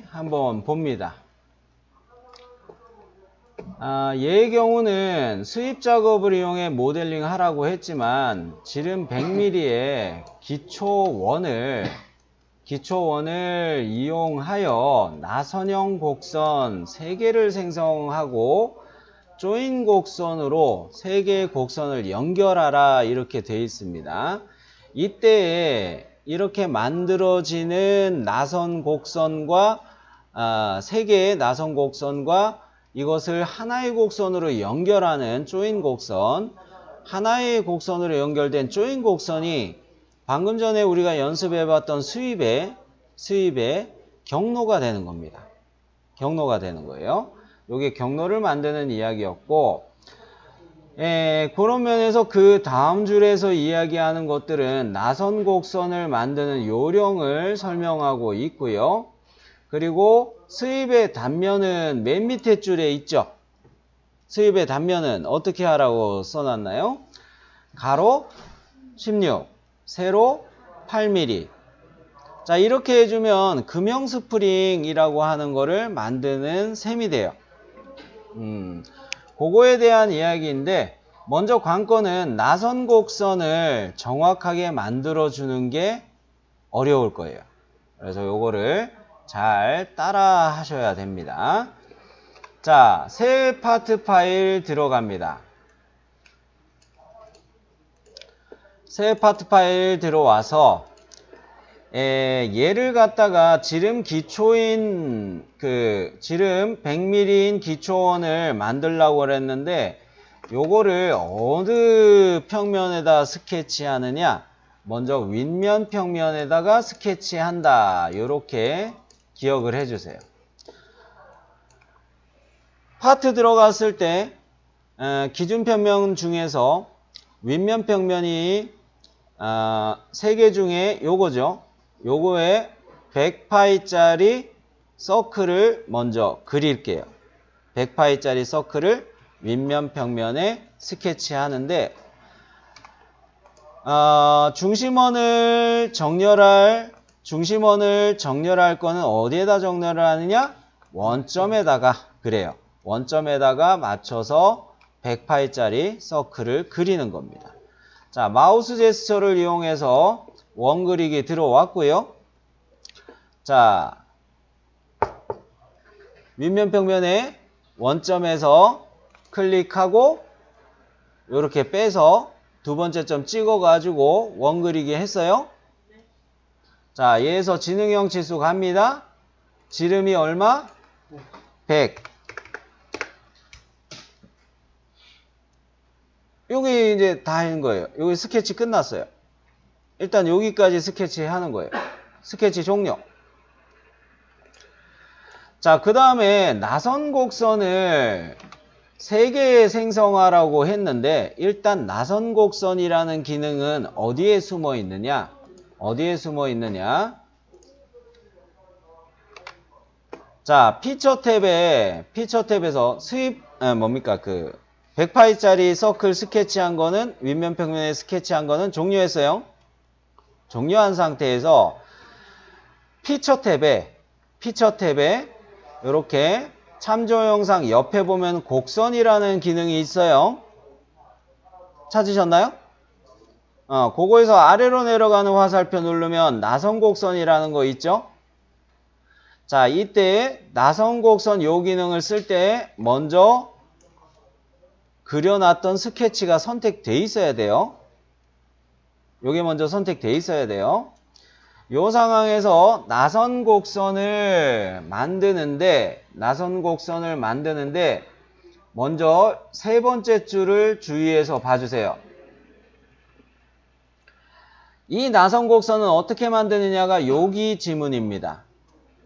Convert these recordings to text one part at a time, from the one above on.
한번 봅니다. 얘의 경우는 수입 작업을 이용해 모델링 하라고 했지만 지름 100mm의 기초원을 이용하여 나선형 곡선 3개를 생성하고 조인 곡선으로 3개의 곡선을 연결하라 이렇게 되어 있습니다. 이때에 이렇게 만들어지는 나선 곡선과 3개의 나선 곡선과 이것을 하나의 곡선으로 연결하는 조인 곡선, 하나의 곡선으로 연결된 조인 곡선이 방금 전에 우리가 연습해봤던 수입의 경로가 되는 겁니다. 경로가 되는 거예요. 이게 경로를 만드는 이야기였고, 그런 면에서 그 다음 줄에서 이야기하는 것들은 나선 곡선을 만드는 요령을 설명하고 있고요. 그리고 수입의 단면은 맨 밑에 줄에 있죠. 수입의 단면은 어떻게 하라고 써놨나요? 가로 16, 세로 8mm. 자, 이렇게 해주면 금형 스프링이라고 하는 거를 만드는 셈이 돼요. 그거에 대한 이야기인데, 먼저 관건은 나선 곡선을 정확하게 만들어주는 게 어려울 거예요. 그래서 요거를 잘 따라 하셔야 됩니다. 자, 새 파트 파일 들어갑니다. 새 파트 파일 들어와서 얘를 갖다가 지름 기초인 지름 100mm인 기초원을 만들려고 그랬는데 요거를 어느 평면에다 스케치하느냐? 먼저 윗면 평면에다가 스케치한다. 요렇게 기억을 해주세요. 파트 들어갔을 때 기준 평면 중에서 윗면 평면이 3개 중에 요거죠. 요거에 100파이짜리 서클을 먼저 그릴게요. 100파이짜리 서클을 윗면 평면에 스케치하는데 중심원을 정렬할 거는 어디에다 정렬을 하느냐? 원점에다가 그래요. 원점에다가 맞춰서 100파이짜리 서클을 그리는 겁니다. 자, 마우스 제스처를 이용해서 원 그리기 들어왔고요. 자, 윗면 평면에 원점에서 클릭하고 이렇게 빼서 두 번째 점 찍어가지고 원 그리기 했어요. 자, 얘에서 지능형 치수 갑니다. 지름이 얼마? 100. 여기 이제 다 한 거예요. 여기 스케치 끝났어요. 일단 여기까지 스케치 하는 거예요. 스케치 종료. 자, 그 다음에 나선 곡선을 3개 생성하라고 했는데 일단 나선 곡선이라는 기능은 어디에 숨어 있느냐? 자, 피처 탭에서 수입 뭡니까? 100파이짜리 서클 스케치한 거는 윗면 평면에 스케치한 거는 종료했어요. 종료한 상태에서 피처 탭에 이렇게 참조 영상 옆에 보면 곡선이라는 기능이 있어요. 찾으셨나요? 그거에서 아래로 내려가는 화살표 누르면 나선 곡선이라는 거 있죠? 자, 이때 나선 곡선 요 기능을 쓸 때 먼저 그려놨던 스케치가 선택돼 있어야 돼요. 요게 먼저 선택돼 있어야 돼요. 요 상황에서 나선 곡선을 만드는데 먼저 세 번째 줄을 주의해서 봐주세요. 이 나선 곡선은 어떻게 만드느냐가 여기 지문입니다.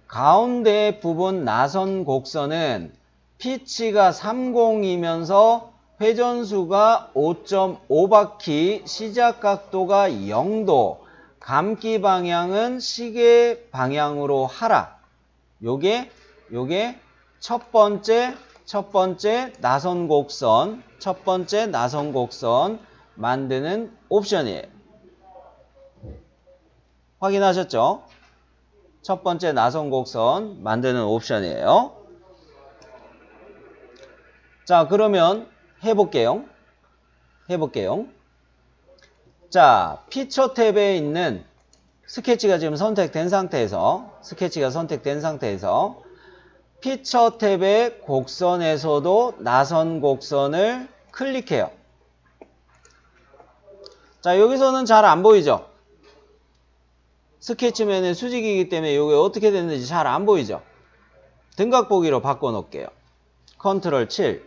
가운데 부분 나선 곡선은 피치가 30이면서 회전수가 5.5바퀴, 시작 각도가 0도, 감기 방향은 시계 방향으로 하라. 요게 첫 번째 나선 곡선 만드는 옵션이에요. 확인하셨죠? 첫 번째 나선 곡선 만드는 옵션이에요. 자, 그러면 해볼게요. 자, 피처 탭에 있는 스케치가 지금 선택된 상태에서 피처 탭의 곡선에서도 나선 곡선을 클릭해요. 자, 여기서는 잘 안 보이죠? 스케치면은 수직이기 때문에 이게 어떻게 됐는지 잘 안 보이죠? 등각 보기로 바꿔놓을게요. 컨트롤 7.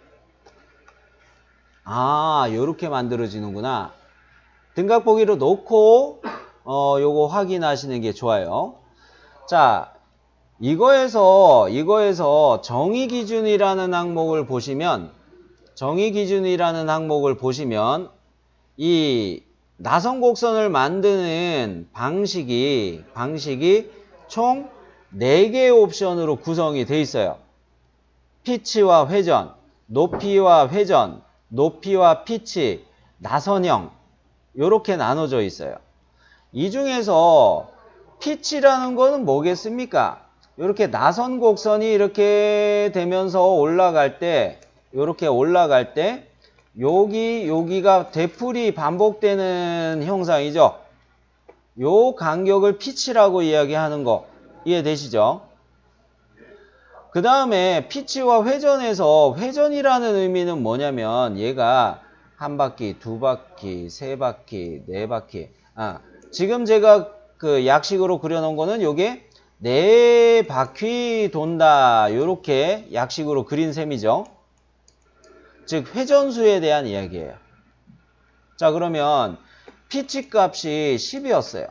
아, 요렇게 만들어지는구나. 등각 보기로 놓고 요거 확인하시는 게 좋아요. 자, 이거에서 정의 기준이라는 항목을 보시면 이 나선 곡선을 만드는 방식이 총 4개의 옵션으로 구성이 되어 있어요. 피치와 회전, 높이와 회전, 높이와 피치, 나선형 이렇게 나눠져 있어요. 이 중에서 피치라는 거는 뭐겠습니까? 이렇게 나선 곡선이 이렇게 되면서 올라갈 때 여기가 되풀이 반복되는 형상이죠. 요 간격을 피치라고 이야기하는 거 이해되시죠? 그 다음에 피치와 회전에서 회전이라는 의미는 뭐냐면 얘가 한 바퀴, 두 바퀴, 세 바퀴, 네 바퀴. 지금 제가 그 약식으로 그려놓은 거는 요게 4바퀴 돈다. 요렇게 약식으로 그린 셈이죠. 즉 회전수에 대한 이야기예요. 자, 그러면 피치 값이 10이었어요.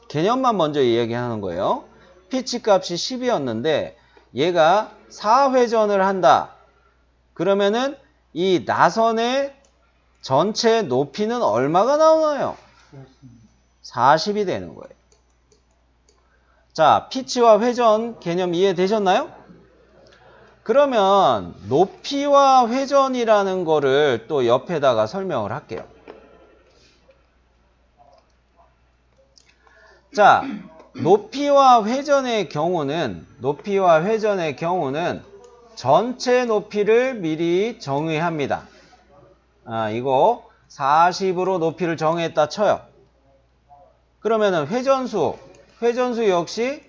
개념만 먼저 이야기하는 거예요. 피치 값이 10이었는데 얘가 4회전을 한다. 그러면은 이 나선의 전체 높이는 얼마가 나오나요? 40이 되는 거예요. 자, 피치와 회전 개념 이해되셨나요? 그러면 높이와 회전이라는 거를 또 옆에다가 설명을 할게요. 자, 높이와 회전의 경우는 전체 높이를 미리 정의합니다. 이거 40으로 높이를 정했다 쳐요. 그러면은 회전수 역시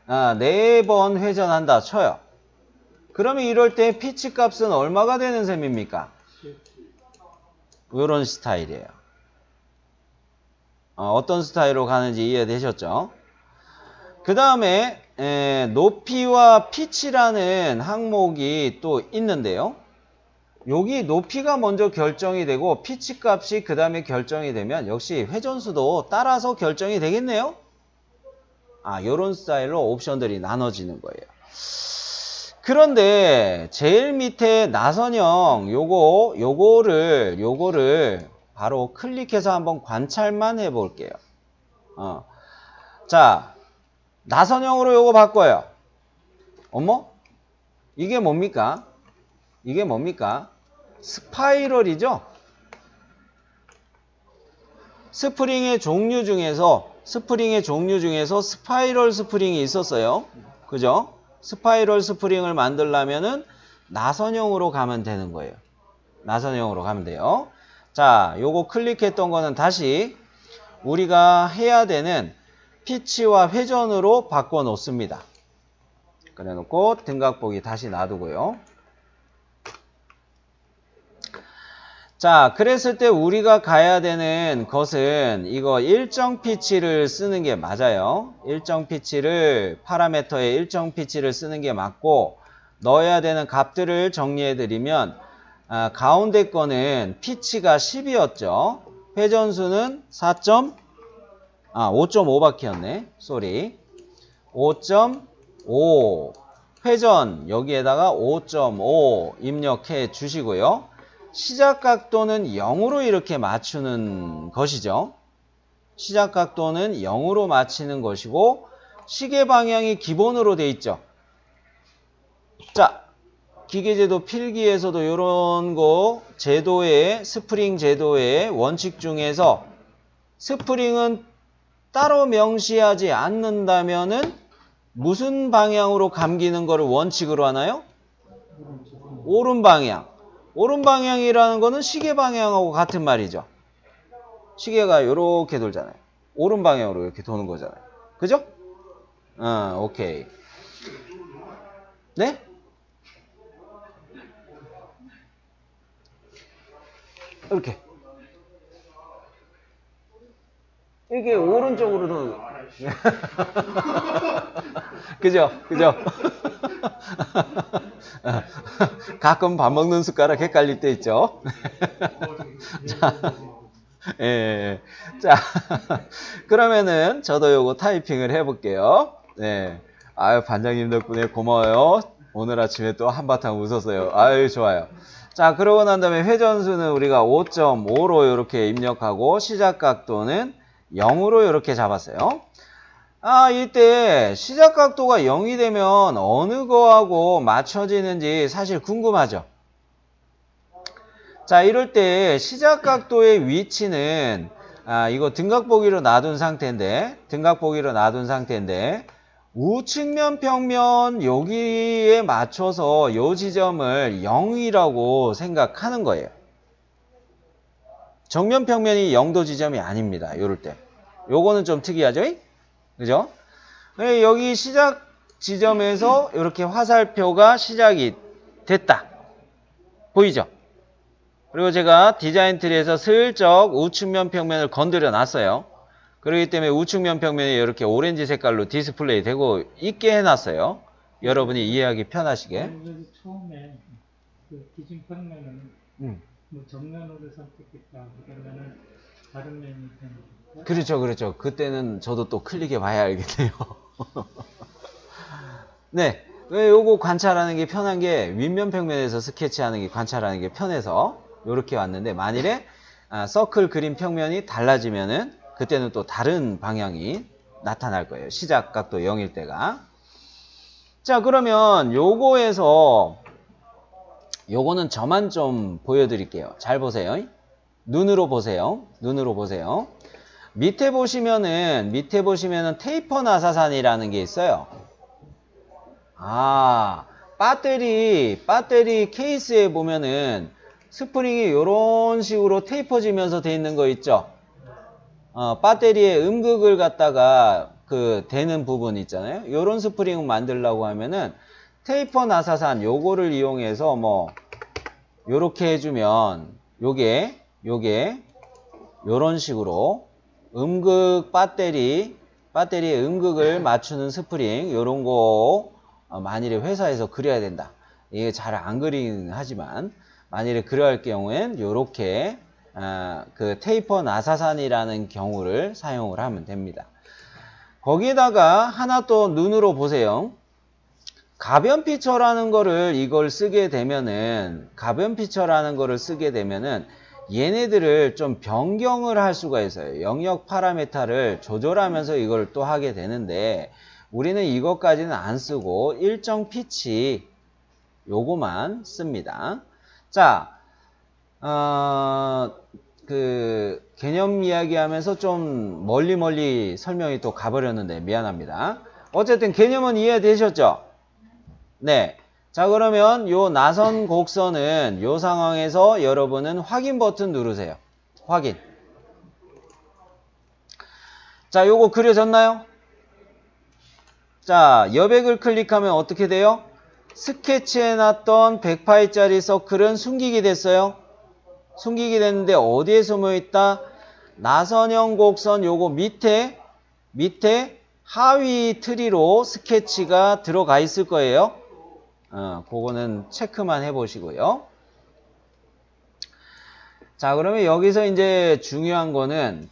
4번 회전한다 쳐요. 그러면 이럴 때 피치 값은 얼마가 되는 셈입니까? 이런 스타일이에요. 어떤 스타일로 가는지 이해되셨죠? 그 다음에 높이와 피치라는 항목이 또 있는데요. 여기 높이가 먼저 결정이 되고 피치 값이 그 다음에 결정이 되면 역시 회전수도 따라서 결정이 되겠네요. 요런 스타일로 옵션들이 나눠지는 거예요. 그런데 제일 밑에 나선형 요거를 바로 클릭해서 한번 관찰만 해볼게요. 자, 나선형으로 요거 바꿔요. 어머? 이게 뭡니까? 스파이럴이죠? 스프링의 종류 중에서 스파이럴 스프링이 있었어요. 그죠? 스파이럴 스프링을 만들려면은 나선형으로 가면 되는 거예요. 나선형으로 가면 돼요. 자, 요거 클릭했던 거는 다시 우리가 해야 되는 피치와 회전으로 바꿔 놓습니다. 그래 놓고 등각 보기 다시 놔두고요. 자, 그랬을 때 우리가 가야 되는 것은 이거 일정 피치를 쓰는 게 맞아요. 파라미터에 일정 피치를 쓰는 게 맞고, 넣어야 되는 값들을 정리해 드리면 가운데 거는 피치가 10이었죠. 회전수는 5.5바퀴였네. 쏘리. 5.5 회전 여기에다가 5.5 입력해 주시고요. 시작 각도는 0으로 이렇게 맞추는 것이죠. 시작 각도는 0으로 맞추는 것이고 시계 방향이 기본으로 돼 있죠. 자, 기계제도 필기에서도 이런 거 스프링 제도의 원칙 중에서 스프링은 따로 명시하지 않는다면은 무슨 방향으로 감기는 거를 원칙으로 하나요? 오른 방향. 오른 방향이라는 거는 시계 방향하고 같은 말이죠. 시계가 이렇게 돌잖아요. 오른 방향으로 이렇게 도는 거잖아요. 그죠? 오케이. 네? 이렇게. 이게 오른쪽으로 도는 거. 그죠? 그죠? 가끔 밥 먹는 숟가락 헷갈릴 때 있죠? 자, 예, 예. 자, 그러면은 저도 요거 타이핑을 해볼게요. 네. 아유, 반장님 덕분에 고마워요. 오늘 아침에 또 한바탕 웃었어요. 아유, 좋아요. 자, 그러고 난 다음에 회전수는 우리가 5.5로 이렇게 입력하고 시작 각도는 0으로 이렇게 잡았어요. 이때 시작 각도가 0이 되면 어느 거하고 맞춰지는지 사실 궁금하죠? 자, 이럴 때 시작 각도의 위치는 이거 등각 보기로 놔둔 상태인데 우측면 평면 여기에 맞춰서 요 지점을 0이라고 생각하는 거예요. 정면 평면이 0도 지점이 아닙니다. 요럴 때. 요거는 좀 특이하죠? 그죠? 여기 시작 지점에서 이렇게 화살표가 시작이 됐다. 보이죠? 그리고 제가 디자인 트리에서 슬쩍 우측면 평면을 건드려 놨어요. 그렇기 때문에 우측면 평면이 이렇게 오렌지 색깔로 디스플레이 되고 있게 해놨어요. 여러분이 이해하기 편하시게. 처음에 그 기준 평면은 뭐 정면으로 선택했다 그러면은 다른 면이 되는 거죠? 그렇죠, 그렇죠. 그때는 저도 또 클릭해 봐야 알겠네요. 네, 왜 요거 관찰하는 게 편한 게 윗면 평면에서 스케치하는 게 관찰하는 게 편해서 요렇게 왔는데 만일에 서클 그림 평면이 달라지면은 그때는 또 다른 방향이 나타날 거예요. 시작 각도 0일 때가. 자, 그러면 요거에서 요거는 저만 좀 보여드릴게요. 잘 보세요. 눈으로 보세요. 눈으로 보세요. 밑에 보시면은 테이퍼 나사산이라는 게 있어요. 배터리 케이스에 보면은 스프링이 이런 식으로 테이퍼지면서 돼 있는 거 있죠? 배터리에 음극을 갖다가 대는 부분 있잖아요. 요런 스프링을 만들려고 하면은 테이퍼 나사산 요거를 이용해서 요렇게 해주면 요게 요런 식으로 배터리에 음극을 맞추는 스프링 요런 거 만일에 회사에서 그려야 된다. 이게 잘 안 그리긴 하지만 만일에 그려야 할 경우엔 요렇게 그 테이퍼 나사산이라는 경우를 사용을 하면 됩니다. 거기에다가 하나 또 눈으로 보세요. 가변 피처라는 거를 쓰게 되면은 얘네들을 좀 변경을 할 수가 있어요. 영역 파라메타를 조절하면서 이걸 또 하게 되는데 우리는 이것까지는 안 쓰고 일정 피치 요거만 씁니다. 자, 개념 이야기하면서 좀 멀리 설명이 또 가버렸는데 미안합니다. 어쨌든 개념은 이해되셨죠? 네. 자, 그러면 요 나선 곡선은 요 상황에서 여러분은 확인 버튼 누르세요. 확인. 자, 요거 그려졌나요? 자, 여백을 클릭하면 어떻게 돼요? 스케치해놨던 100파이짜리 서클은 숨기게 됐어요. 숨기게 됐는데 어디에 숨어있다? 나선형 곡선 요거 밑에 하위 트리로 스케치가 들어가 있을 거예요. 그거는 체크만 해보시고요. 자, 그러면 여기서 이제 중요한 거는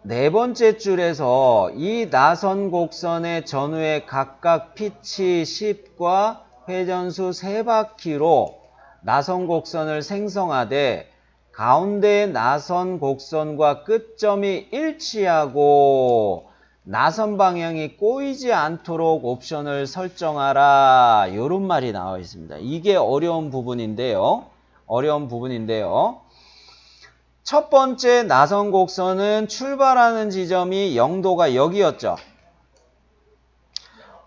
네 번째 줄에서 이 나선 곡선의 전후에 각각 피치 10과 회전수 3바퀴로 나선 곡선을 생성하되 가운데 나선 곡선과 끝점이 일치하고 나선 방향이 꼬이지 않도록 옵션을 설정하라. 이런 말이 나와 있습니다. 이게 어려운 부분인데요. 첫 번째 나선 곡선은 출발하는 지점이 0도가 여기였죠.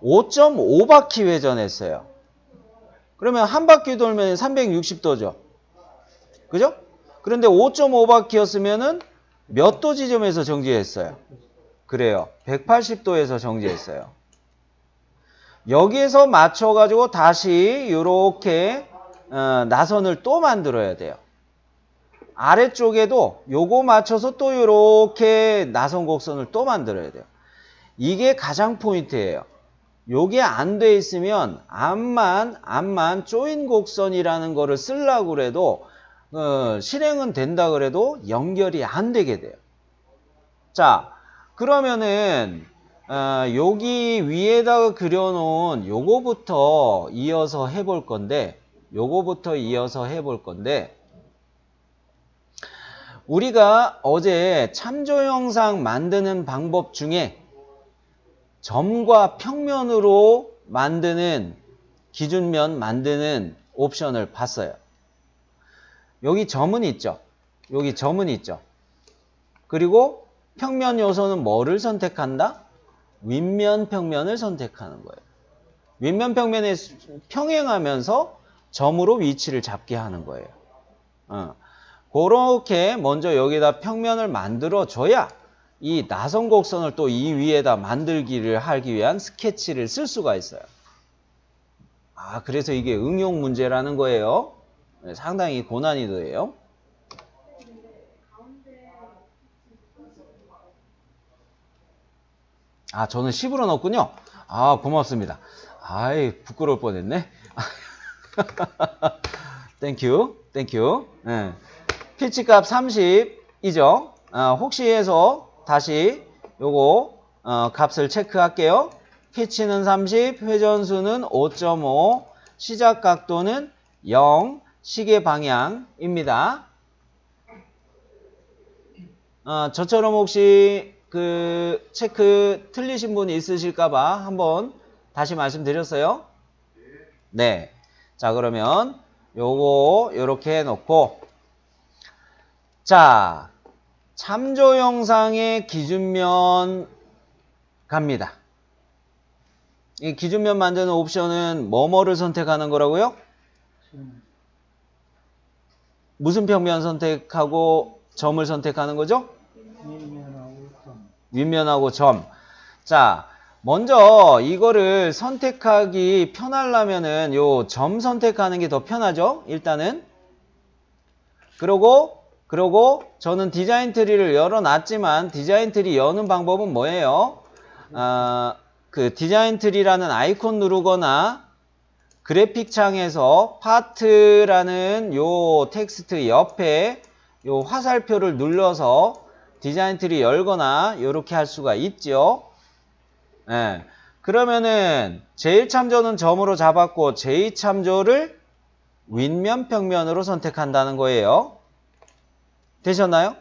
5.5바퀴 회전했어요. 그러면 한 바퀴 돌면 360도죠. 그죠? 그런데 5.5바퀴였으면은 몇 도 지점에서 정지했어요? 그래요. 180도에서 정지했어요. 여기에서 맞춰가지고 다시 이렇게 나선을 또 만들어야 돼요. 아래쪽에도 요거 맞춰서 또 이렇게 나선 곡선을 또 만들어야 돼요. 이게 가장 포인트예요. 요게 안 돼 있으면 암만 조인 곡선이라는 거를 쓰려고 그래도 실행은 된다 그래도 연결이 안 되게 돼요. 자, 그러면은 여기 위에다가 그려놓은 요거부터 이어서 해볼 건데 우리가 어제 참조 영상 만드는 방법 중에 점과 평면으로 만드는 기준면 만드는 옵션을 봤어요. 여기 점은 있죠. 그리고 평면 요소는 뭐를 선택한다? 윗면 평면을 선택하는 거예요. 윗면 평면에 평행하면서 점으로 위치를 잡게 하는 거예요. 그렇게 먼저 여기다 평면을 만들어 줘야 이 나선 곡선을 또 이 위에다 만들기를 하기 위한 스케치를 쓸 수가 있어요. 그래서 이게 응용 문제라는 거예요. 상당히 고난이도예요. 저는 10으로 넣었군요. 고맙습니다. 부끄러울 뻔했네. 땡큐. 네. 피치값 30이죠. 혹시 해서 다시 요거 값을 체크할게요. 피치는 30, 회전수는 5.5, 시작 각도는 0, 시계 방향입니다. 저처럼 혹시 그 체크 틀리신 분이 있으실까봐 한번 다시 말씀드렸어요. 네. 자, 그러면 요거 요렇게 해놓고, 자, 참조 영상의 기준면 갑니다. 이 기준면 만드는 옵션은 뭐뭐를 선택하는 거라고요? 무슨 평면 선택하고 점을 선택하는 거죠? 윗면하고 점. 자, 먼저 이거를 선택하기 편하려면은 요 점 선택하는 게 더 편하죠? 일단은. 그러고 저는 디자인 트리를 열어놨지만 디자인 트리 여는 방법은 뭐예요? 그 디자인 트리라는 아이콘 누르거나 그래픽 창에서 파트라는 요 텍스트 옆에 요 화살표를 눌러서 디자인 트리 열거나 이렇게 할 수가 있죠. 네. 그러면은 제1참조는 점으로 잡았고 제2참조를 윗면 평면으로 선택한다는 거예요. 되셨나요?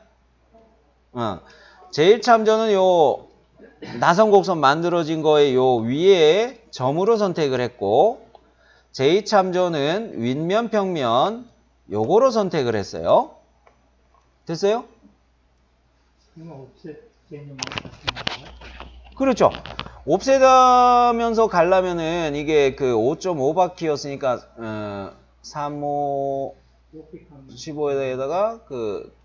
제1참조는 요 나선 곡선 만들어진 거에 요 위에 점으로 선택을 했고 제2참조는 윗면 평면 요거로 선택을 했어요. 됐어요? 그렇죠. 옵셋하면서 가려면은 이게 그 5.5바퀴였으니까 35 15에다가 그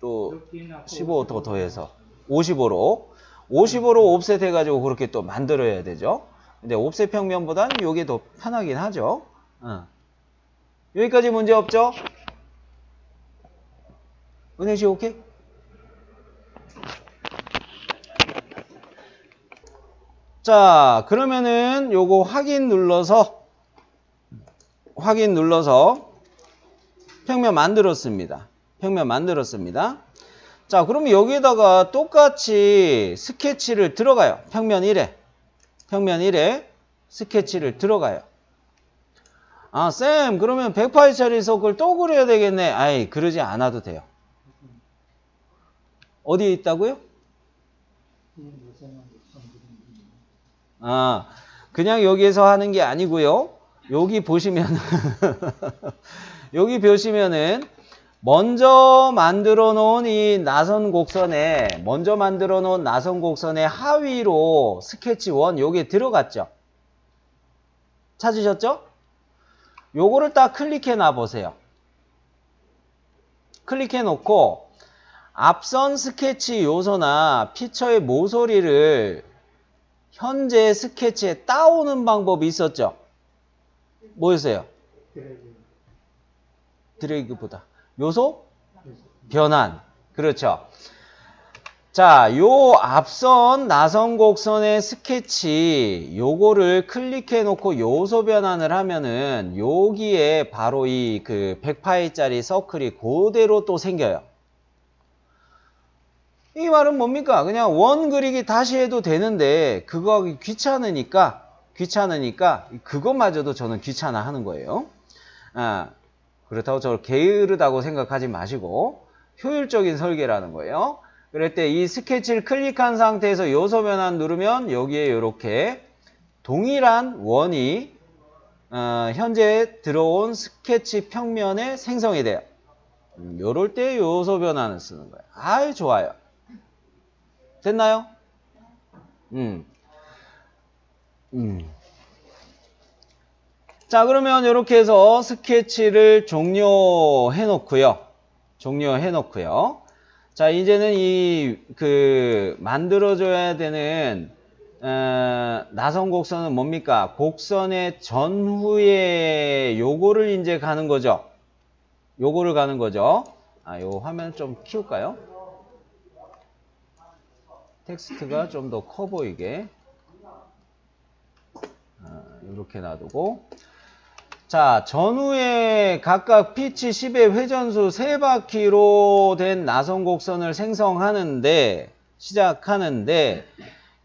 또 15 더 더해서 55로 옵셋 해가지고 그렇게 또 만들어야 되죠. 근데 옵셋 평면보다는 이게 더 편하긴 하죠. 여기까지 문제 없죠? 은혜씨 오케이? 자, 그러면은 요거 확인 눌러서 평면 만들었습니다. 자, 그러면 여기에다가 똑같이 스케치를 들어가요. 평면 1에 스케치를 들어가요. 쌤, 그러면 108짜리 석을 또 그려야 되겠네. 그러지 않아도 돼요. 어디에 있다고요? 그냥 여기에서 하는 게 아니고요. 여기 보시면은 먼저 만들어 놓은 나선 곡선의 하위로 스케치 1 요게 들어갔죠. 찾으셨죠? 요거를 딱 클릭해 놔 보세요. 클릭해 놓고 앞선 스케치 요소나 피처의 모서리를 현재 스케치에 따오는 방법이 있었죠. 뭐였어요? 드래그보다 요소 변환. 그렇죠. 자, 요 앞선 나선 곡선의 스케치 요거를 클릭해 놓고 요소 변환을 하면은 여기에 바로 이 그 100파이짜리 서클이 그대로 또 생겨요. 이 말은 뭡니까? 그냥 원 그리기 다시 해도 되는데 그거 하기 귀찮으니까 그것마저도 저는 귀찮아 하는 거예요. 그렇다고 저를 게으르다고 생각하지 마시고 효율적인 설계라는 거예요. 그럴 때 이 스케치를 클릭한 상태에서 요소 변환 누르면 여기에 이렇게 동일한 원이 현재 들어온 스케치 평면에 생성이 돼요. 요럴 때 요소 변환을 쓰는 거예요. 아유 좋아요. 됐나요? 자, 그러면 이렇게 해서 스케치를 종료해 놓고요. 자, 이제는 만들어줘야 되는, 나선 곡선은 뭡니까? 곡선의 전후에 요거를 이제 가는 거죠. 요 화면 좀 키울까요? 텍스트가 좀 더 커 보이게. 이렇게 놔두고. 자, 전후에 각각 피치 10의 회전수 3바퀴로 된 나선 곡선을 시작하는데,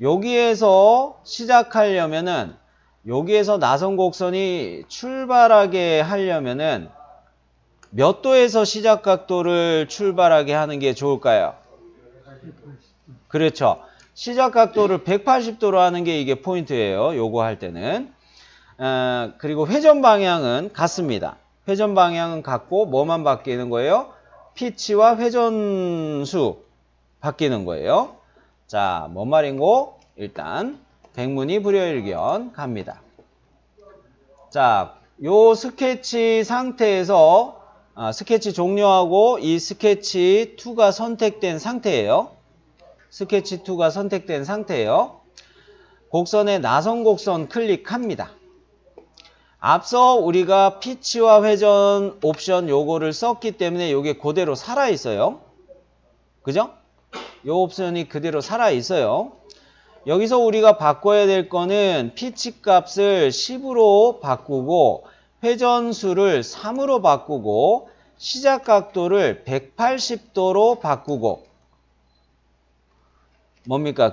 여기에서 시작하려면은, 여기에서 나선 곡선이 출발하게 하려면은, 몇 도에서 시작 각도를 출발하게 하는 게 좋을까요? 그렇죠. 시작 각도를 180도로 하는 게 이게 포인트예요. 요거 할 때는. 그리고 회전 방향은 같습니다. 회전 방향은 같고 뭐만 바뀌는 거예요? 피치와 회전수 바뀌는 거예요. 자, 뭔 말인고? 일단 백문이 불여일견 갑니다. 자, 요 스케치 상태에서 스케치 종료하고 이 스케치 2가 선택된 상태예요. 곡선의 나선 곡선 클릭합니다. 앞서 우리가 피치와 회전 옵션 요거를 썼기 때문에 요게 그대로 살아있어요. 그죠? 요 옵션이 그대로 살아있어요. 여기서 우리가 바꿔야 될 거는 피치 값을 10으로 바꾸고 회전수를 3으로 바꾸고 시작 각도를 180도로 바꾸고 뭡니까?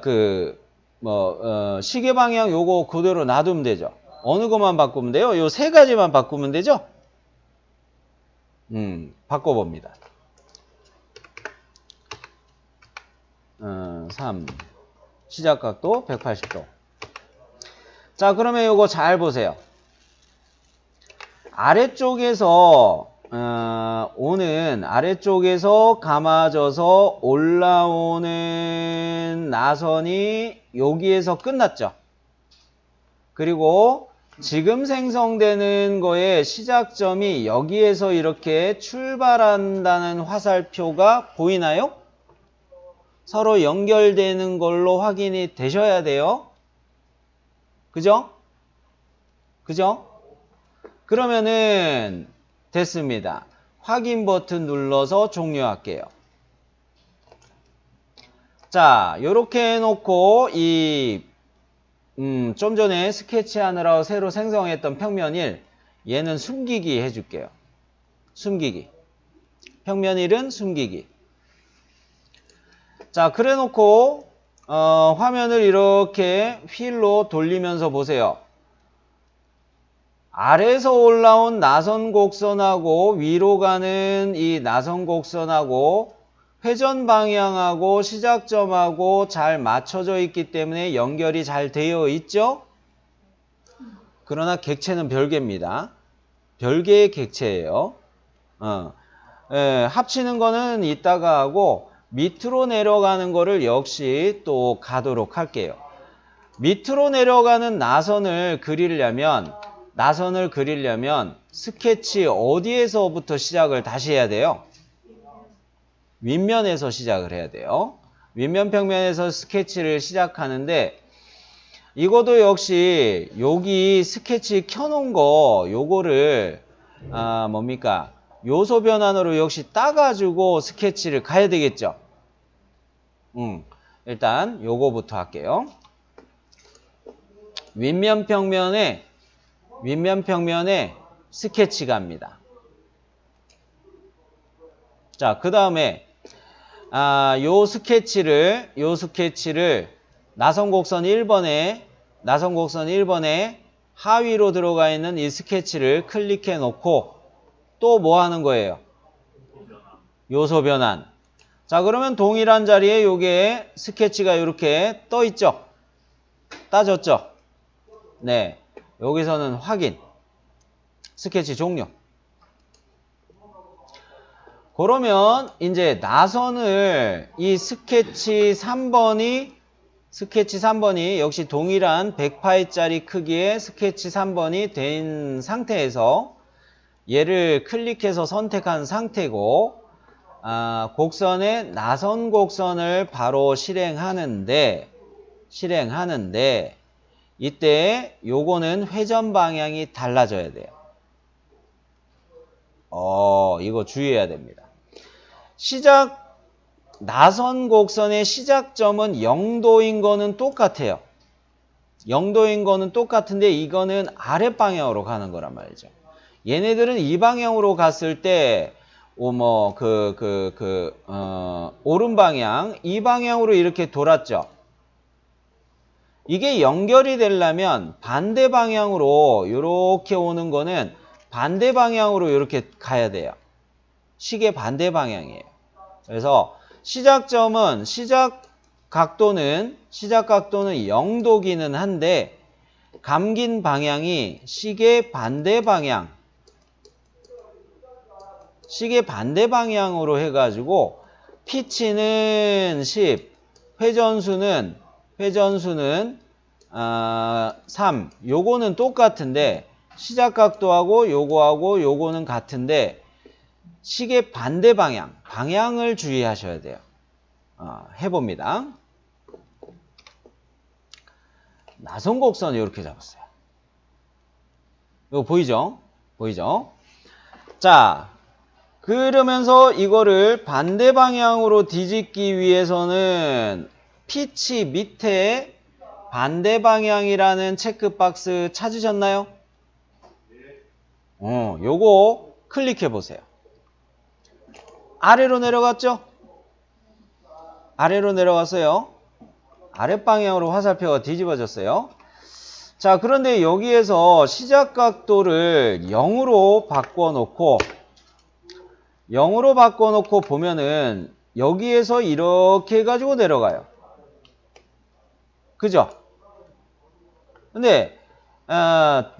시계 방향 요거 그대로 놔두면 되죠. 어느 것만 바꾸면 돼요? 요 3가지만 바꾸면 되죠? 바꿔봅니다. 3. 시작각도 180도. 자, 그러면 요거 잘 보세요. 아래쪽에서 감아져서 올라오는 나선이 여기에서 끝났죠. 그리고 지금 생성되는 거의 시작점이 여기에서 이렇게 출발한다는 화살표가 보이나요? 서로 연결되는 걸로 확인이 되셔야 돼요. 그죠? 그러면은 됐습니다. 확인 버튼 눌러서 종료할게요. 자, 요렇게 해놓고 좀 전에 스케치하느라 새로 생성했던 평면 1, 얘는 숨기기 해줄게요. 평면 1은 숨기기. 자, 그래 놓고 화면을 이렇게 휠로 돌리면서 보세요. 아래에서 올라온 나선 곡선하고 위로 가는 이 나선 곡선하고 회전 방향하고 시작점하고 잘 맞춰져 있기 때문에 연결이 잘 되어 있죠? 그러나 객체는 별개입니다. 별개의 객체예요. 합치는 거는 이따가 하고 밑으로 내려가는 거를 역시 또 가도록 할게요. 밑으로 내려가는 나선을 그리려면 스케치 어디에서부터 시작을 다시 해야 돼요? 윗면에서 시작을 해야 돼요. 윗면 평면에서 스케치를 시작하는데 이것도 역시 여기 스케치 켜놓은 거 요거를 뭡니까? 요소 변환으로 역시 따가지고 스케치를 가야 되겠죠. 일단 요거부터 할게요. 윗면 평면에 스케치 갑니다. 자, 그 다음에 요 스케치를 나선곡선 1번에 하위로 들어가 있는 이 스케치를 클릭해 놓고 또 뭐 하는 거예요? 요소 변환. 자, 그러면 동일한 자리에 요게 스케치가 이렇게 떠 있죠? 따졌죠? 네. 여기서는 확인. 스케치 종료. 그러면 이제 나선을 이 스케치 3번이 역시 동일한 100파이짜리 크기의 스케치 3번이 된 상태에서 얘를 클릭해서 선택한 상태고 곡선의 나선 곡선을 바로 실행하는데 이때 요거는 회전 방향이 달라져야 돼요. 이거 주의해야 됩니다. 나선 곡선의 시작점은 0도인 거는 똑같아요. 0도인 거는 똑같은데 이거는 아랫방향으로 가는 거란 말이죠. 얘네들은 이 방향으로 갔을 때 오른 방향, 이 방향으로 이렇게 돌았죠. 이게 연결이 되려면 반대 방향으로 이렇게 오는 거는 반대 방향으로 이렇게 가야 돼요. 시계 반대 방향이에요. 그래서 시작 각도는 0도기는 한데 감긴 방향이 시계 반대 방향으로 해가지고 피치는 10, 회전수는 3. 요거는 똑같은데 시작 각도하고 요거는 같은데 시계 반대 방향을 주의하셔야 돼요. 해봅니다. 나선곡선 이렇게 잡았어요. 이거 보이죠? 자, 그러면서 이거를 반대 방향으로 뒤집기 위해서는 피치 밑에 반대 방향이라는 체크박스 찾으셨나요? 요거 클릭해 보세요. 아래로 내려갔죠? 아래로 내려갔어요. 아랫방향으로 화살표가 뒤집어졌어요. 자, 그런데 여기에서 시작 각도를 0으로 바꿔놓고 보면은 여기에서 이렇게 해가지고 내려가요. 그죠? 근데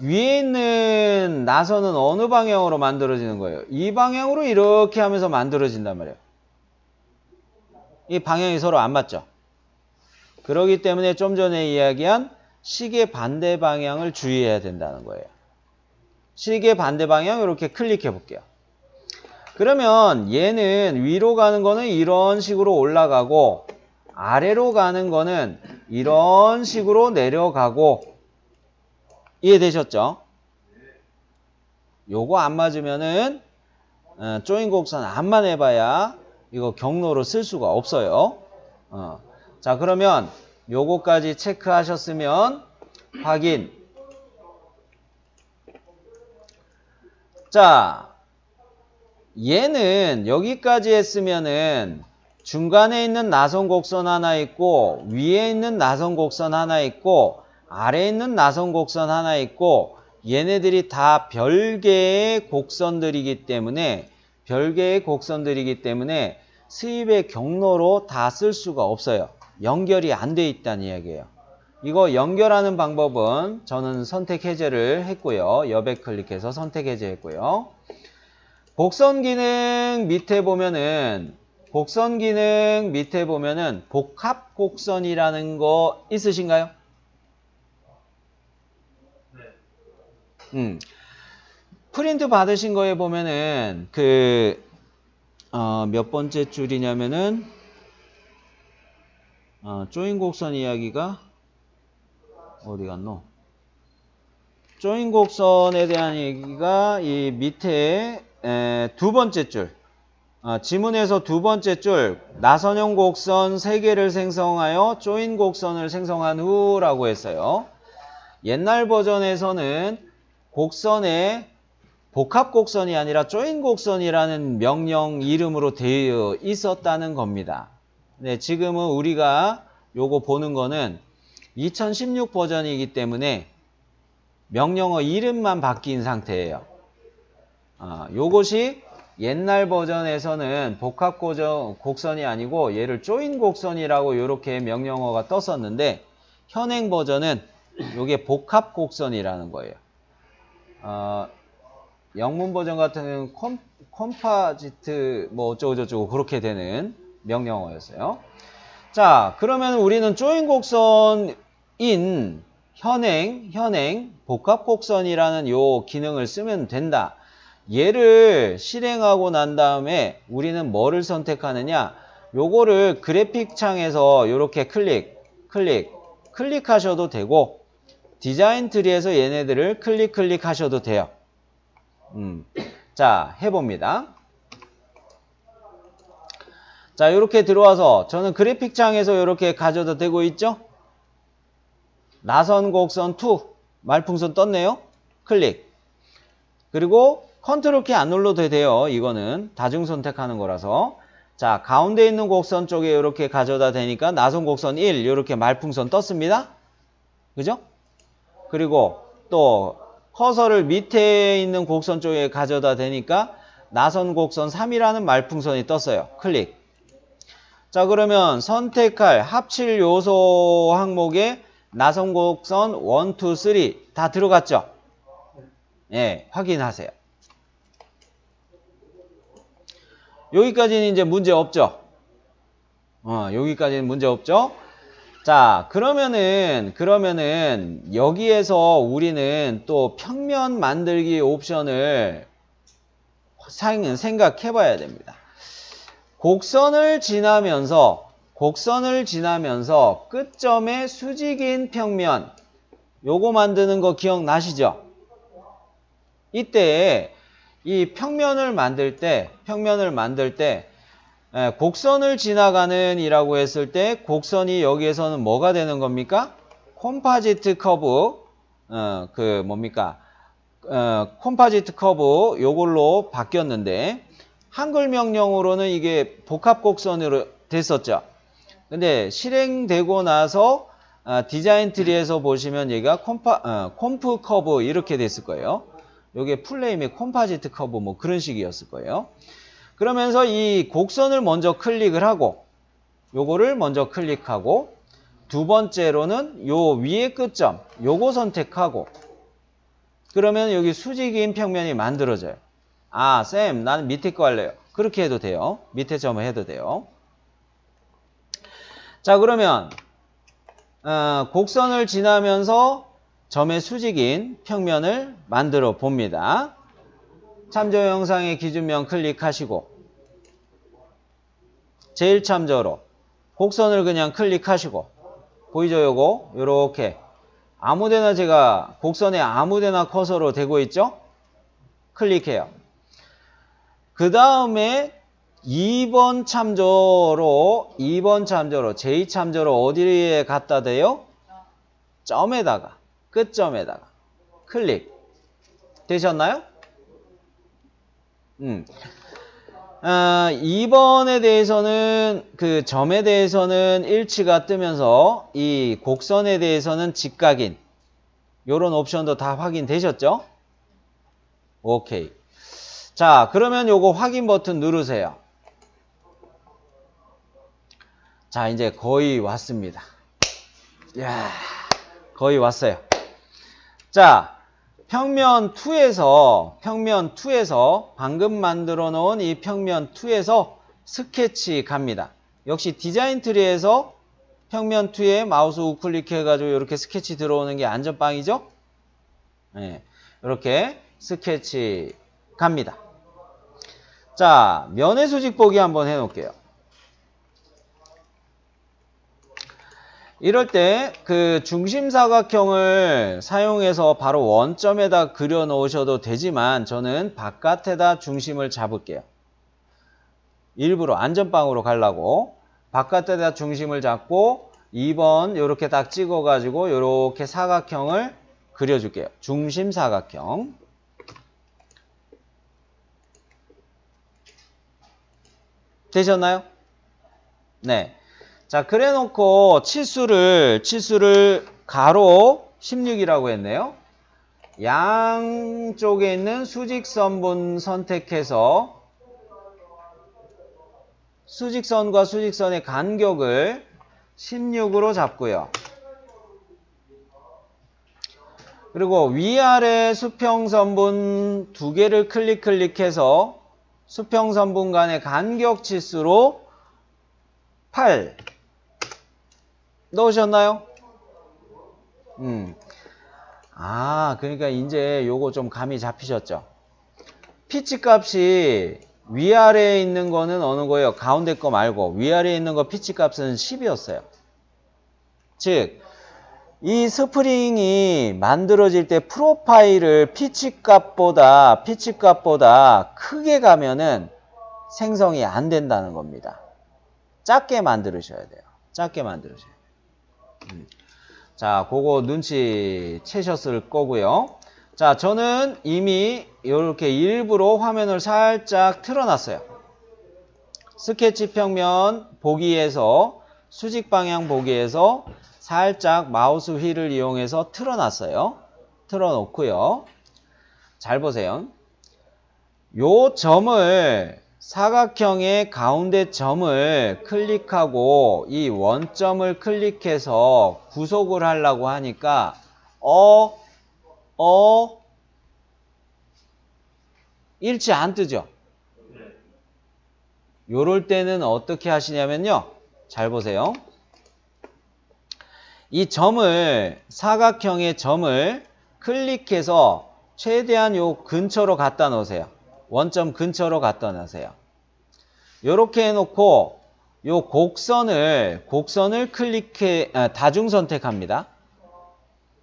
위에 있는 나선은 어느 방향으로 만들어지는 거예요? 이 방향으로 이렇게 하면서 만들어진단 말이에요. 이 방향이 서로 안 맞죠? 그렇기 때문에 좀 전에 이야기한 시계 반대 방향을 주의해야 된다는 거예요. 시계 반대 방향 이렇게 클릭해 볼게요. 그러면 얘는 위로 가는 거는 이런 식으로 올라가고 아래로 가는 거는 이런 식으로 내려가고 이해되셨죠? 요거 안 맞으면은 조인 곡선 안만 해봐야 이거 경로로 쓸 수가 없어요. 자, 그러면 요거까지 체크하셨으면 확인. 자, 얘는 여기까지 했으면은 중간에 있는 나선 곡선 하나 있고 위에 있는 나선 곡선 하나 있고 아래에 있는 나선 곡선 하나 있고 얘네들이 다 별개의 곡선들이기 때문에 수입의 경로로 다 쓸 수가 없어요. 연결이 안 돼 있다는 이야기예요. 이거 연결하는 방법은 저는 선택 해제를 했고요. 여백 클릭해서 선택 해제했고요. 곡선 기능 밑에 보면은 복합 곡선이라는 거 있으신가요? 네. 프린트 받으신 거에 보면은 몇 번째 줄이냐면은 조인 곡선 이야기가 어디 갔노? 조인 곡선에 대한 얘기가 이 밑에 두 번째 줄. 지문에서 두 번째 줄 나선형 곡선 3개를 생성하여 조인 곡선을 생성한 후라고 했어요. 옛날 버전에서는 곡선에 복합 곡선이 아니라 조인 곡선이라는 명령 이름으로 되어 있었다는 겁니다. 네, 지금은 우리가 요거 보는 거는 2016 버전이기 때문에 명령어 이름만 바뀐 상태예요. 요것이 옛날 버전에서는 복합 곡선이 아니고 얘를 조인 곡선이라고 이렇게 명령어가 떴었는데 현행 버전은 요게 복합 곡선이라는 거예요. 영문 버전 같은 경우는 컴파지트 뭐 어쩌고저쩌고 그렇게 되는 명령어였어요. 자, 그러면 우리는 조인 곡선인 현행 복합 곡선이라는 요 기능을 쓰면 된다. 얘를 실행하고 난 다음에 우리는 뭐를 선택하느냐? 요거를 그래픽 창에서 이렇게 클릭하셔도 되고 디자인 트리에서 얘네들을 클릭하셔도 돼요. 자, 해봅니다. 자, 이렇게 들어와서 저는 그래픽 창에서 이렇게 가져다 대고 있죠? 나선 곡선 2 말풍선 떴네요. 클릭. 그리고 컨트롤 키 안 눌러도 돼요. 이거는 다중 선택하는 거라서. 자, 가운데 있는 곡선 쪽에 이렇게 가져다 대니까 나선 곡선 1 이렇게 말풍선 떴습니다. 그죠? 그리고 또 커서를 밑에 있는 곡선 쪽에 가져다 대니까 나선 곡선 3이라는 말풍선이 떴어요. 클릭. 자, 그러면 선택할 합칠 요소 항목에 나선 곡선 1, 2, 3 다 들어갔죠? 예, 확인하세요. 여기까지는 이제 문제 없죠? 여기까지는 문제 없죠? 자, 그러면은 여기에서 우리는 또 평면 만들기 옵션을 생각해 봐야 됩니다. 곡선을 지나면서 끝점에 수직인 평면 요거 만드는 거 기억나시죠? 이때 이 평면을 만들 때 곡선을 지나가는 이라고 했을 때 곡선이 여기에서는 뭐가 되는 겁니까? 컴파지트 커브 컴파지트 커브 요걸로 바뀌었는데 한글 명령으로는 이게 복합 곡선으로 됐었죠. 근데 실행되고 나서 디자인 트리에서 보시면 얘가 컴프 커브 이렇게 됐을 거예요. 요게 플레임의 컴파지트 커브 뭐 그런 식이었을 거예요. 그러면서 이 곡선을 먼저 클릭을 하고 요거를 먼저 클릭하고 두 번째로는 요 위에 끝점 요거 선택하고 그러면 여기 수직인 평면이 만들어져요. 아, 쌤, 나는 밑에 거 할래요. 그렇게 해도 돼요. 밑에 점을 해도 돼요. 자, 그러면 곡선을 지나면서 점의 수직인 평면을 만들어 봅니다. 참조 영상의 기준면 클릭하시고 제일 참조로 곡선을 그냥 클릭하시고 보이죠? 요거 요렇게 아무데나 제가 곡선에 아무데나 커서로 대고 있죠? 클릭해요. 그 다음에 2번 참조로 제2참조로 어디에 갖다 대요? 점에다가 끝점에다가 클릭 되셨나요? 2번에 대해서는 그 점에 대해서는 일치가 뜨면서 이 곡선에 대해서는 직각인 요런 옵션도 다 확인되셨죠? 오케이. 자, 그러면 요거 확인 버튼 누르세요. 자, 이제 거의 왔습니다. 야, 거의 왔어요. 자, 평면 2에서 방금 만들어 놓은 이 평면 2에서 스케치 갑니다. 역시 디자인 트리에서 평면 2에 마우스 우클릭 해가지고 이렇게 스케치 들어오는 게 안전빵이죠? 네, 이렇게 스케치 갑니다. 자, 면의 수직 보기 한번 해놓을게요. 이럴 때 그 중심사각형을 사용해서 바로 원점에다 그려 놓으셔도 되지만 저는 바깥에다 중심을 잡을게요. 일부러 안전빵으로 가려고 바깥에다 중심을 잡고 2번 이렇게 딱 찍어가지고 이렇게 사각형을 그려줄게요. 중심사각형. 되셨나요? 네. 자, 그래 놓고 치수를 가로 16이라고 했네요. 양쪽에 있는 수직선분 선택해서 수직선과 수직선의 간격을 16으로 잡고요. 그리고 위아래 수평선분 두 개를 클릭해서 수평선분 간의 간격 치수로 8 넣으셨나요? 그러니까 이제 요거 좀 감이 잡히셨죠? 피치 값이 위아래에 있는 거는 어느 거예요? 가운데 거 말고 위아래에 있는 거 피치 값은 10이었어요. 즉, 이 스프링이 만들어질 때 프로파일을 피치 값보다 크게 가면은 생성이 안 된다는 겁니다. 작게 만들으셔야 돼요. 작게 만들으셔야 돼요. 자, 그거 눈치 채셨을 거고요. 자, 저는 이미 이렇게 일부러 화면을 살짝 틀어놨어요. 스케치 평면 보기에서 수직 방향 보기에서 살짝 마우스 휠을 이용해서 틀어놨어요. 틀어놓고요. 잘 보세요. 요 점을 사각형의 가운데 점을 클릭하고 이 원점을 클릭해서 구속을 하려고 하니까 일치 안 뜨죠? 요럴 때는 어떻게 하시냐면요. 잘 보세요. 이 점을 사각형의 점을 클릭해서 최대한 요 근처로 갖다 놓으세요. 원점 근처로 갖다 놓으세요. 요렇게 해놓고 요 곡선을 다중 선택합니다.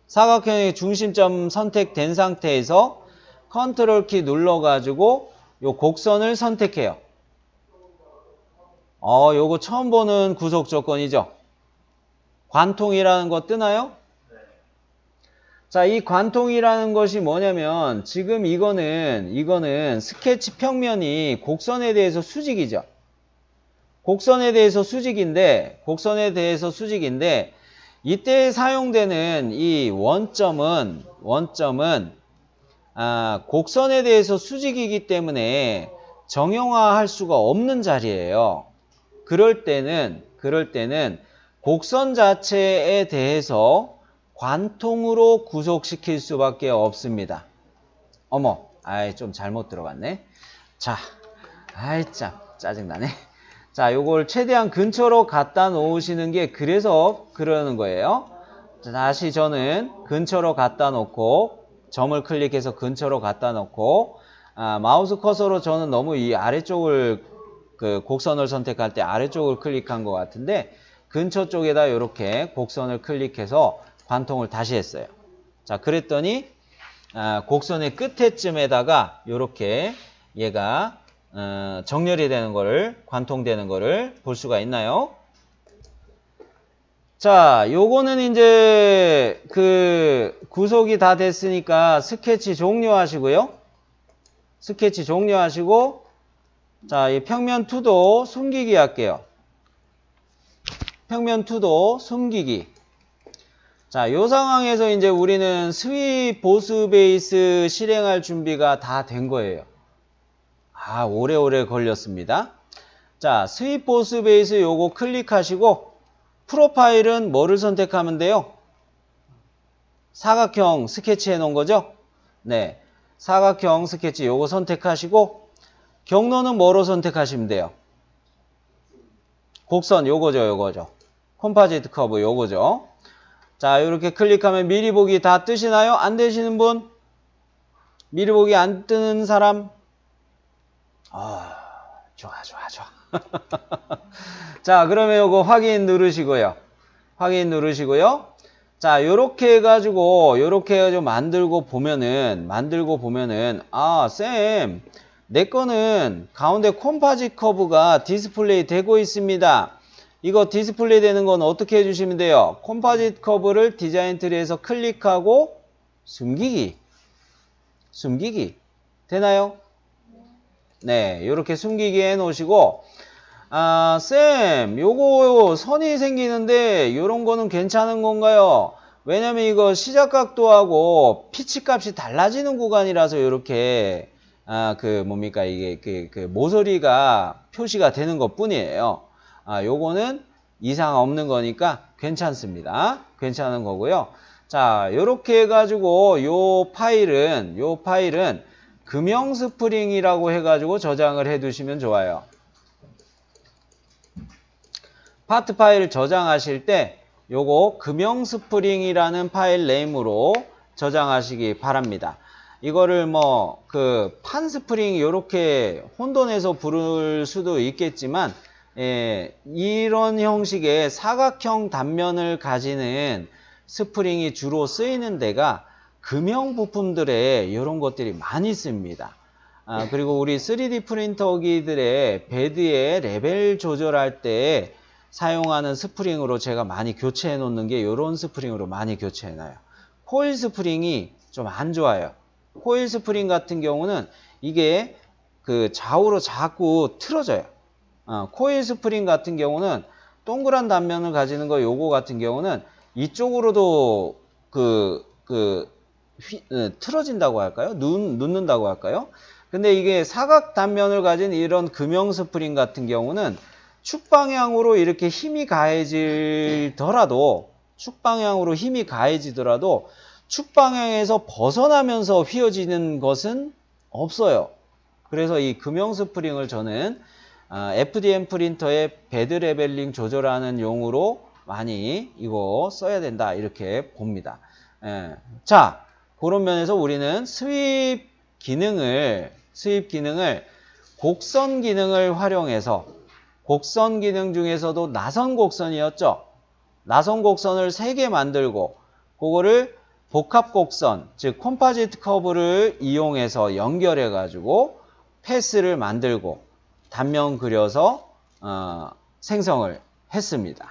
사각형의 중심점 선택된 상태에서 컨트롤 키 눌러가지고 요 곡선을 선택해요. 요거 처음 보는 구속 조건이죠. 관통이라는 거 뜨나요? 자, 이 관통이라는 것이 뭐냐면 지금 이거는 스케치 평면이 곡선에 대해서 수직이죠. 곡선에 대해서 수직인데 이때 사용되는 이 원점은 곡선에 대해서 수직이기 때문에 정형화할 수가 없는 자리예요. 그럴 때는 곡선 자체에 대해서 관통으로 구속시킬 수밖에 없습니다. 좀 잘못 들어갔네. 자, 참 짜증나네. 자, 요걸 최대한 근처로 갖다 놓으시는 게 그래서 그러는 거예요. 자, 다시 저는 근처로 갖다 놓고 점을 클릭해서 근처로 갖다 놓고 마우스 커서로 저는 너무 이 아래쪽을 그 곡선을 선택할 때 아래쪽을 클릭한 것 같은데 근처 쪽에다 이렇게 곡선을 클릭해서 관통을 다시 했어요. 자, 그랬더니 곡선의 끝에쯤에다가 이렇게 얘가 정렬이 되는 거를 관통되는 거를 볼 수가 있나요? 자, 요거는 이제 그 구속이 다 됐으니까 스케치 종료하시고요. 스케치 종료하시고 자, 이 평면 2도 숨기기 할게요. 평면 2도 숨기기. 자, 요 상황에서 이제 우리는 스윕 보스 베이스 실행할 준비가 다 된 거예요. 오래오래 걸렸습니다. 자, 스윕 보스 베이스 요거 클릭하시고 프로파일은 뭐를 선택하면 돼요? 사각형 스케치 해 놓은 거죠? 네. 사각형 스케치 요거 선택하시고 경로는 뭐로 선택하시면 돼요? 곡선 요거죠. 컴포지트 커브 요거죠. 자, 이렇게 클릭하면 미리 보기 다 뜨시나요? 안 되시는 분? 미리 보기 안 뜨는 사람? 좋아. 자, 그러면 요거 확인 누르시고요. 자, 요렇게 해가지고, 만들고 보면은, 쌤, 내 거는 가운데 컴포지트 커브가 디스플레이 되고 있습니다. 이거 디스플레이 되는 건 어떻게 해주시면 돼요? 컴포지트 커브를 디자인 트리에서 클릭하고, 숨기기. 되나요? 네, 요렇게 숨기기 해 놓으시고, 쌤, 요거 선이 생기는데 요런 거는 괜찮은 건가요? 왜냐면 이거 시작각도하고 피치 값이 달라지는 구간이라서 요렇게 이게 모서리가 표시가 되는 것 뿐이에요. 요거는 이상 없는 거니까 괜찮습니다. 괜찮은 거고요. 자, 요렇게 해가지고 요 파일은 금형 스프링이라고 해가지고 저장을 해 두시면 좋아요. 파트 파일 저장하실 때 요거 금형 스프링이라는 파일 네임으로 저장하시기 바랍니다. 이거를 판 스프링 요렇게 혼돈해서 부를 수도 있겠지만 이런 형식의 사각형 단면을 가지는 스프링이 주로 쓰이는 데가 금형 부품들에 이런 것들이 많이 씁니다. 그리고 우리 3D 프린터기들의 베드의 레벨 조절할 때 사용하는 스프링으로 제가 많이 교체해 놓는 게 이런 스프링으로 많이 교체해 놔요. 코일 스프링이 좀 안 좋아요. 코일 스프링 같은 경우는 이게 좌우로 자꾸 틀어져요. 코일 스프링 같은 경우는 동그란 단면을 가지는 거 요거 같은 경우는 이쪽으로도 틀어진다고 할까요? 눕는다고 할까요? 근데 이게 사각 단면을 가진 이런 금형 스프링 같은 경우는 축방향으로 이렇게 힘이 가해지더라도 축방향에서 벗어나면서 휘어지는 것은 없어요. 그래서 이 금형 스프링을 저는 FDM 프린터의 베드 레벨링 조절하는 용으로 많이 이거 써야 된다 이렇게 봅니다. 자, 그런 면에서 우리는 스윕 기능을 곡선 기능을 활용해서 곡선 기능 중에서도 나선 곡선이었죠. 나선 곡선을 3개 만들고 그거를 복합 곡선, 즉 컴포지트 커브를 이용해서 연결해 가지고 패스를 만들고 단면 그려서 생성을 했습니다.